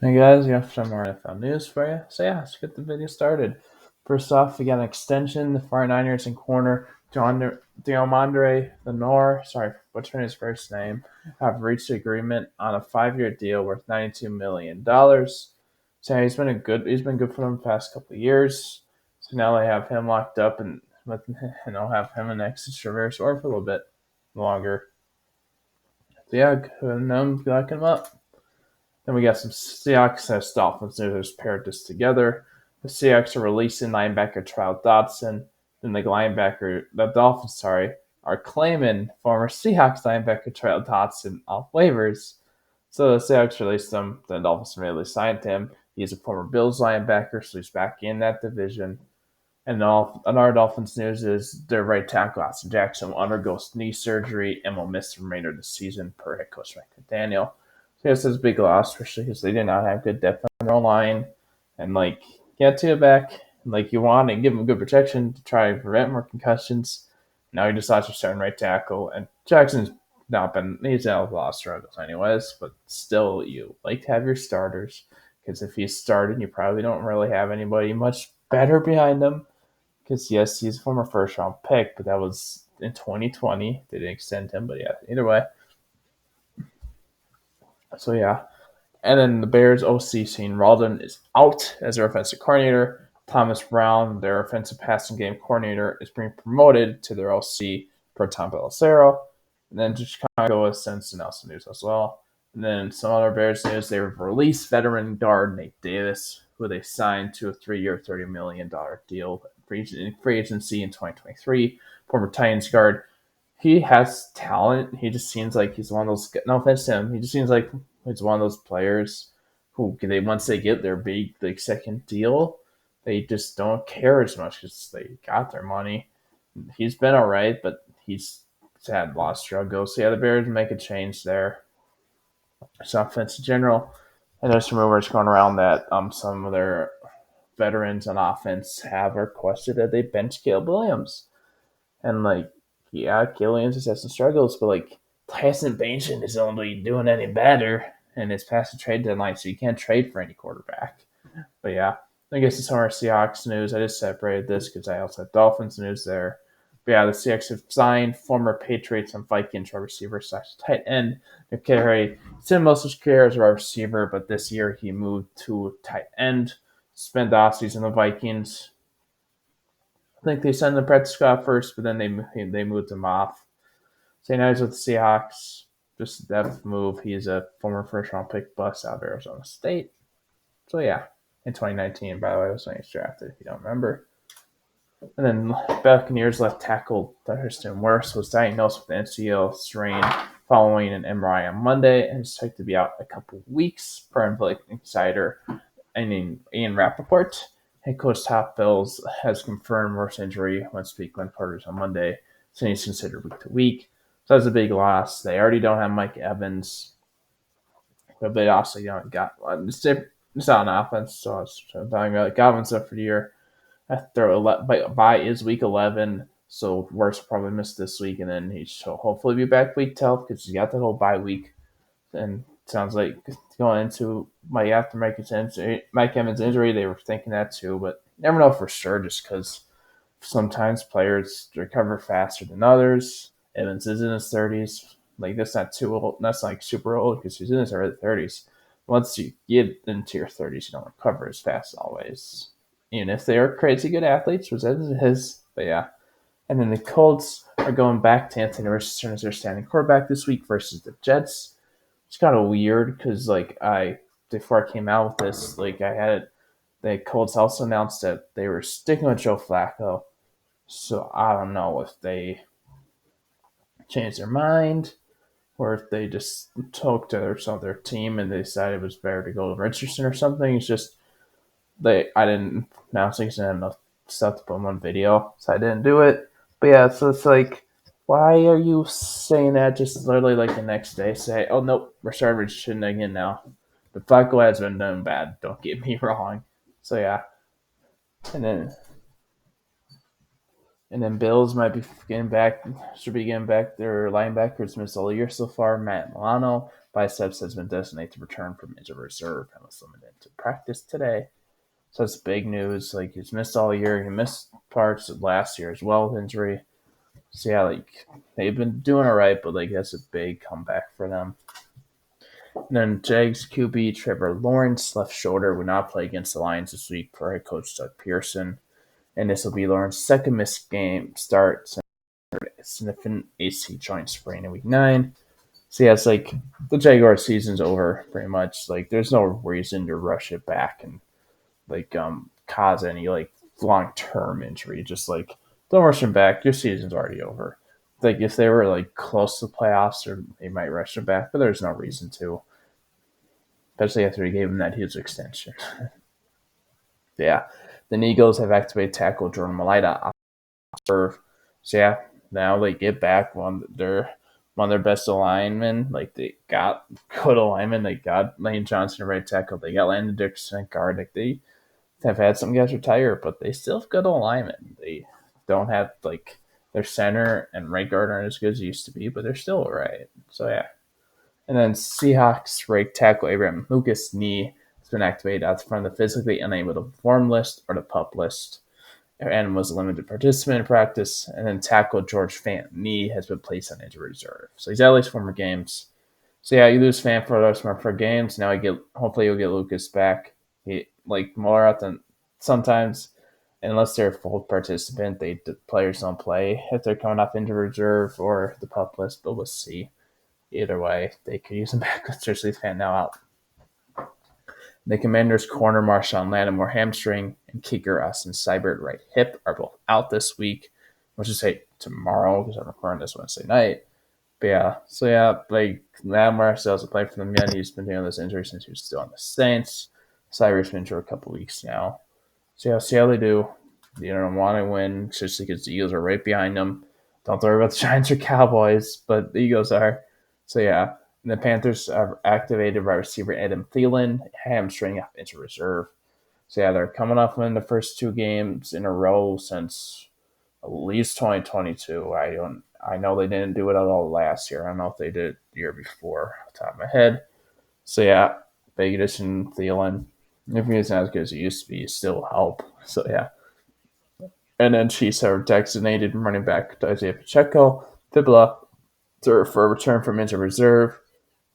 Hey guys, we have some more NFL news for you. So yeah, let's get the video started. First off, we got an extension. The 49ers and corner Diomandre Lenore, sorry, butchering his first name, have reached agreement on a 5-year deal worth $92 million. So yeah, he's been good for them the past couple of years. So now they have him locked up and they'll have him and Exit Traverse or for a little bit longer. So yeah, good on them, locking him up. Then we got some Seahawks and Dolphins news paired this together. The Seahawks are releasing linebacker Tyrel Dodson. Then the Dolphins, are claiming former Seahawks linebacker Tyrel Dodson off waivers. So the Seahawks released him. The Dolphins immediately signed him. He's a former Bills linebacker, so he's back in that division. And another Dolphins news is their right tackle Austin Jackson will undergo knee surgery and will miss the remainder of the season per head coach Mike McDaniel. So this is a big loss, especially because they did not have good depth on their line. And get to it back. You want to give them good protection to try to prevent more concussions. Now you just lost your starting right tackle, and Jackson's he's had a lot of struggles anyways, but still you like to have your starters because if he's starting, you probably don't really have anybody much better behind him. Because yes, he's a former first round pick, but that was in 2020. They didn't extend him, but yeah, either way. So yeah, and then the Bears OC Shane Raldon is out as their offensive coordinator. Thomas Brown, their offensive passing game coordinator, is being promoted to their OC per Tom Pelissero. And then to Chicago is Sense and Nelson news as well. And then some other Bears news, they released veteran guard Nate Davis, who they signed to a 3-year, $30 million deal free agency in 2023. Former Titans guard. He has talent. He just seems like he's one of those. No offense to him, he just seems like he's one of those players who once they get their big second deal, they just don't care as much because they got their money. He's been all right, but he's had a lot of struggles. So yeah, the Bears make a change there. It's offense in general, and there's some rumors going around that some of their veterans on offense have requested that they bench Caleb Williams. And yeah, Killians has had some struggles, but Tyson Bagent is only doing any better, and it's past the trade deadline, so you can't trade for any quarterback. But yeah, I guess it's our Seahawks news. I just separated this because I also have Dolphins news there. But yeah, the Seahawks have signed former Patriots and Vikings wide receiver / tight end McCary. Spent most of his career as a wide receiver, but this year he moved to tight end. Spent the offseason in the Vikings. I think they sent the practice squad first, but then they moved him off. So now he's with the Seahawks. Just a depth move. He's a former first round pick bust out of Arizona State. So yeah, in 2019, by the way, was when he was drafted, if you don't remember. And then Buccaneers left tackle Thurston Wirfs was diagnosed with an NCL strain following an MRI on Monday and is expected to be out a couple of weeks, per Athletic Insider and Ian Rappaport. Head coach Top Bills has confirmed Wirfs' injury when speaking with reporters on Monday, saying he's considered week to week. So that's a big loss. They already don't have Mike Evans, but they also got it's not an offense. So I was talking about Godwin's up for the year. By is week 11, so Wirfs will probably miss this week, and then he should hopefully be back week 12 because he's got the whole bye week. And it sounds like going into after Mike Evans' injury, they were thinking that too, but you never know for sure just because sometimes players recover faster than others. Evans is in his 30s. That's not too old. That's super old because he's in his early 30s. Once you get into your 30s, you don't recover as fast always. Even if they are crazy good athletes, which is his. But yeah. And then the Colts are going back to Anthony Richardson as their standing quarterback this week versus the Jets. It's kind of weird because before I came out with this, I had the Colts also announced that they were sticking with Joe Flacco. So I don't know if they changed their mind or if they just talked to their team and they decided it was better to go with Richardson or something. It's just I didn't announce things and have enough stuff to put on video, so I didn't do it. But yeah, so it's why are you saying that just literally the next day? Say, oh nope, we're starting Richardson again now. But Flacco has been doing bad. Don't get me wrong. So yeah, and then Bills should be getting back their linebackers missed all year so far. Matt Milano, biceps has been designated to return from injured reserve and was limited to practice today. So it's big news. Like, he's missed all year. He missed parts of last year as well with injury. So yeah, like, they've been doing all right, but like, that's a big comeback for them. And then Jags QB Trevor Lawrence left shoulder would not play against the Lions this week for head coach Doug Pearson, and this will be Lawrence's second missed game start since significant AC joint sprain in Week 9. So yeah, it's like the Jaguar season's over pretty much. Like, there's no reason to rush it back and like cause any like long term injury. Just like, don't rush him back. Your season's already over. Like, if they were like close to the playoffs, or they might rush him back, but there's no reason to, especially after he gave him that huge extension. Yeah, the Eagles have activated tackle Jordan Mailata. So yeah, now they get back one of their best alignmen. Like, they got good alignment. They got Lane Johnson at right tackle. They got Landon Dixon at guard. Like, they have had some guys retire, but they still have good alignment. They don't have like their center and right guard aren't as good as they used to be, but they're still all right. So yeah. And then Seahawks right tackle Abraham Lucas' knee has been activated out front of the physically unable to perform list or the PUP list, and was a limited participant in practice. And then tackle George Fant knee has been placed on injury reserve, so he's at least 4 more games. So yeah, you lose Fant for those more games. Now hopefully you'll get Lucas back. He like more often sometimes, unless they're a full participant, the players don't play if they're coming off injury reserve or the PUP list. But we'll see. Either way, they could use him back, especially Fant now out. The Commanders' corner Marshawn Lattimore hamstring and kicker Austin Seibert right hip are both out this week. Let's just say tomorrow, because I'm recording this Wednesday night. But yeah, so yeah, like, Lattimore still hasn't played for them yet. He's been dealing with this injury since he was still on the Saints. Seibert's been injured a couple weeks now. So yeah, see how they do. You don't want to win, especially because the Eagles are right behind them. Don't worry about the Giants or Cowboys, but the Eagles are. So yeah. And the Panthers have activated wide receiver Adam Thielen, hamstring off injured reserve. So yeah, they're coming off winning the first 2 games in a row since at least 2022. I know they didn't do it at all last year. I don't know if they did the year before, off the top of my head. So yeah, big addition Thielen. If he's not as good as he used to be, he still help. So yeah. And then Chiefs have designated running back Isaiah Pacheco, Fibula, for a return from injured reserve.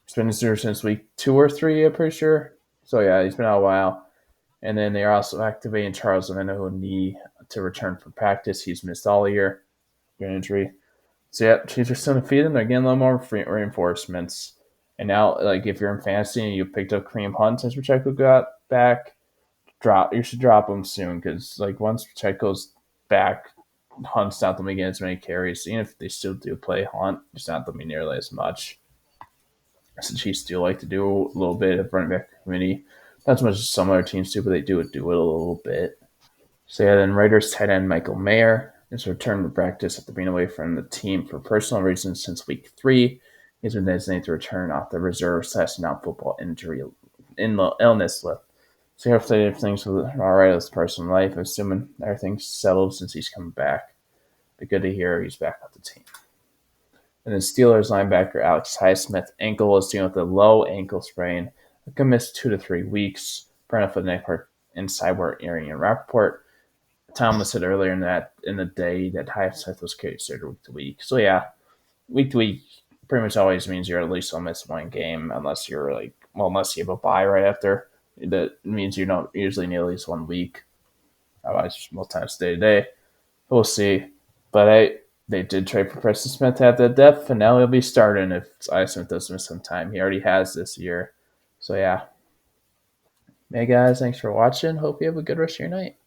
He's been injured since week 2 or 3, I'm pretty sure. So yeah, he's been out a while. And then they're also activating Charles Omenihu knee to return from practice. He's missed all year due to injury. So yeah, Chiefs are still defeated. They're getting a little more reinforcements. And now, like, if you're in fantasy and you picked up Kareem Hunt since Pacheco got back, you should drop him soon, because like, once Pacheco's back, Hunt's not going to get as many carries. Even if they still do play Hunt, it's not going to be nearly as much. So the Chiefs do like to do a little bit of running back committee. Not as much as some other teams do, but they do it a little bit. So yeah, then Raiders tight end Michael Mayer is returned to practice after being away from the team for personal reasons since week 3. He's been designated to return off the reserve / non-football injury in the illness list. So hopefully everything's all right with his personal life, assuming everything's settled since he's coming back. But good to hear he's back on the team. And then Steelers linebacker Alex Highsmith ankle is dealing with a low ankle sprain. It could miss 2 to 3 weeks. Brenda for the Network Inside Aaron and Rappaport. Thomas said earlier in the day that Highsmith was carried surgery week to week. So yeah, week to week pretty much always means you're at least going to miss 1 game, unless you have a bye right after. That means you don't usually need at least 1 week. Otherwise, most times day to day. We'll see. But they did trade for Preston Smith to have that depth, and now he'll be starting if Smith does miss some time. He already has this year. So yeah. Hey guys, thanks for watching. Hope you have a good rest of your night.